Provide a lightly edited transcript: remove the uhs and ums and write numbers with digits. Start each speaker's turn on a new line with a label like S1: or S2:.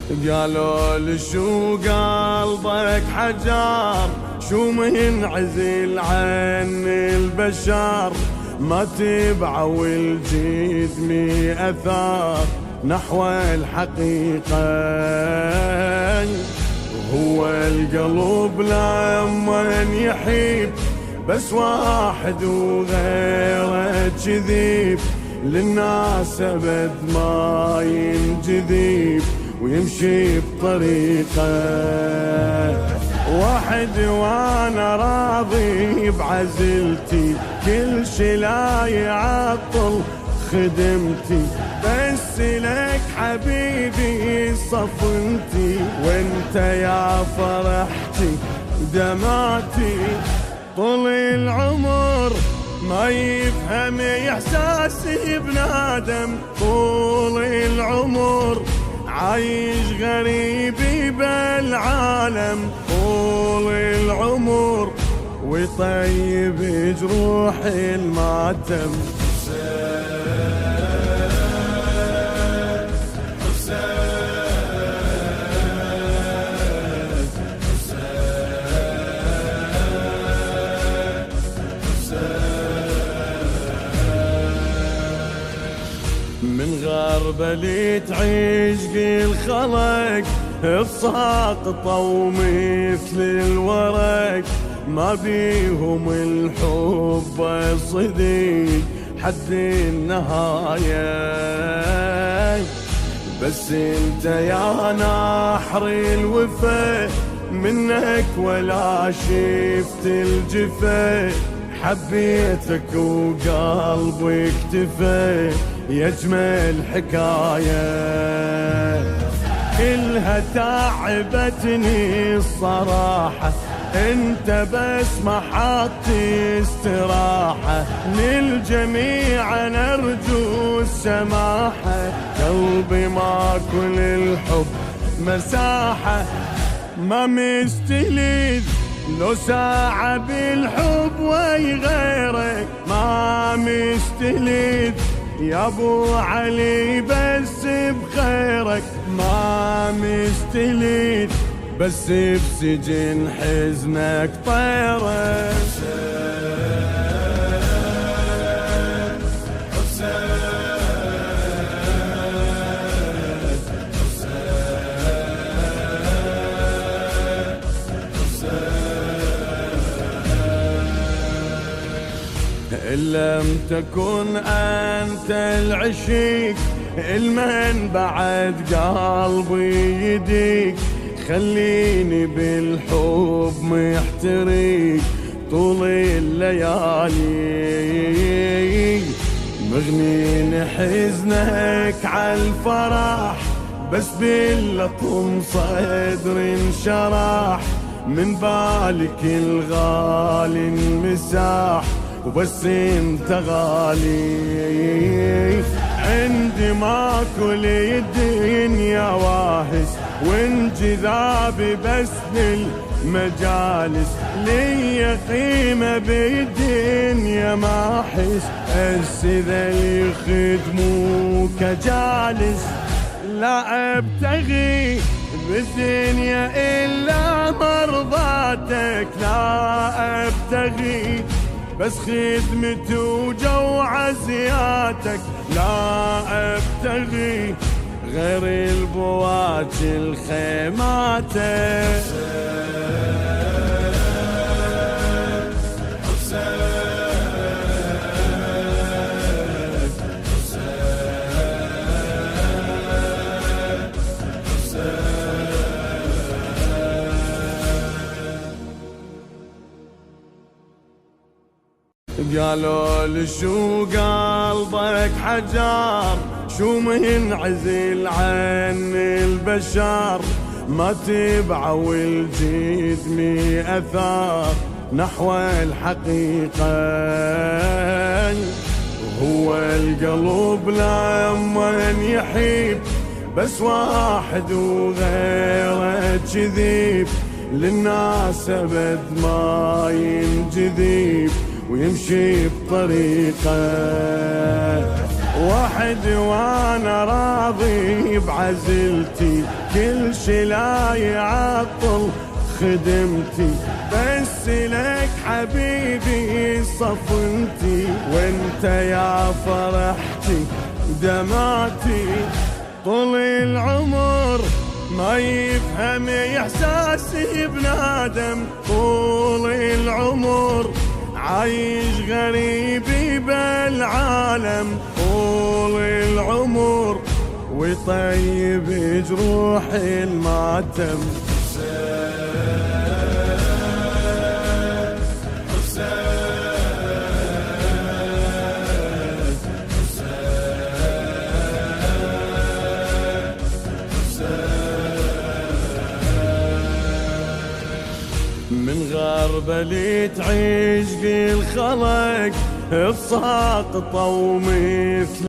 S1: قالوا لي شو قلبك حجار، شو منعزل عن البشر، ما تبع والجد مي أثار نحو الحقيقة. هو القلب لما يحب بس واحد وغيره كذيب، للناس أبد ما ينجذب ويمشي بطريقه واحد، وانا راضي بعزلتي كل شي لا يعطل خدمتي، بس لك حبيبي صفنتي، وانت يا فرحتي دمعتي. طول العمر ما يفهم احساسي بنادم، طول العمر عايش غريبي بالعالم، طول العمر ويطيب جروح الماتم. من غربة اللي تعيش قيل خلق بساقطة ومثل الورق، ما بيهم الحب صديق حد النهاية، بس انت يا نحر الوفا منك ولا شفت الجفا، حبيتك وقلبي اكتفى يا اجمل حكاية، كلها تعبتني الصراحة، انت بس ما حطي استراحة، للجميع نرجو السماحة، قلبي ما كل الحب مساحة، ما مستلذ لو ساعة بالحب وي غيرك، ما مستلذ يا ابو علي بس بخيرك، ما مستلذ بس بسجن حزنك طيرك. إن لم تكن أنت العشيق المن بعد قلبي يديك، خليني بالحب محتريك طول الليالي، مغنين حزنك عالفرح بس باللطم صدر انشرح، من بالك الغالي انمساح وبس انت غالي، عندي ما كل الدنيا واهس وانجذابي بس للمجالس، لي قيمة بالدنيا ما احس، بس ذا يخدموك جالس، لا ابتغي بالدنيا الا مرضاتك، لا ابتغي بس خدمتي وجو عزياتك، لا ابتغي غير البواج الخيماتك. قالوا لي شو قلبك حجار، شو منعزل عن البشر، ما تبع والجد مي أثار نحو الحقيقة. هو القلب لما يحب بس واحد وغيره كذيب، للناس أبد ما ينجذب ويمشي بطريقه وحد وانا راضي بعزلتي، كل شي لا يعطل خدمتي، بس لك حبيبي صفنتي، وانت يا فرحتي دمعتي. طول العمر ما يفهم احساسي بنادم، طول العمر عايش غريبي بالعالم، طول العمر ويطيب جروح الماتم. من غربة اللي تعيش بالخلق بساقطة ومثل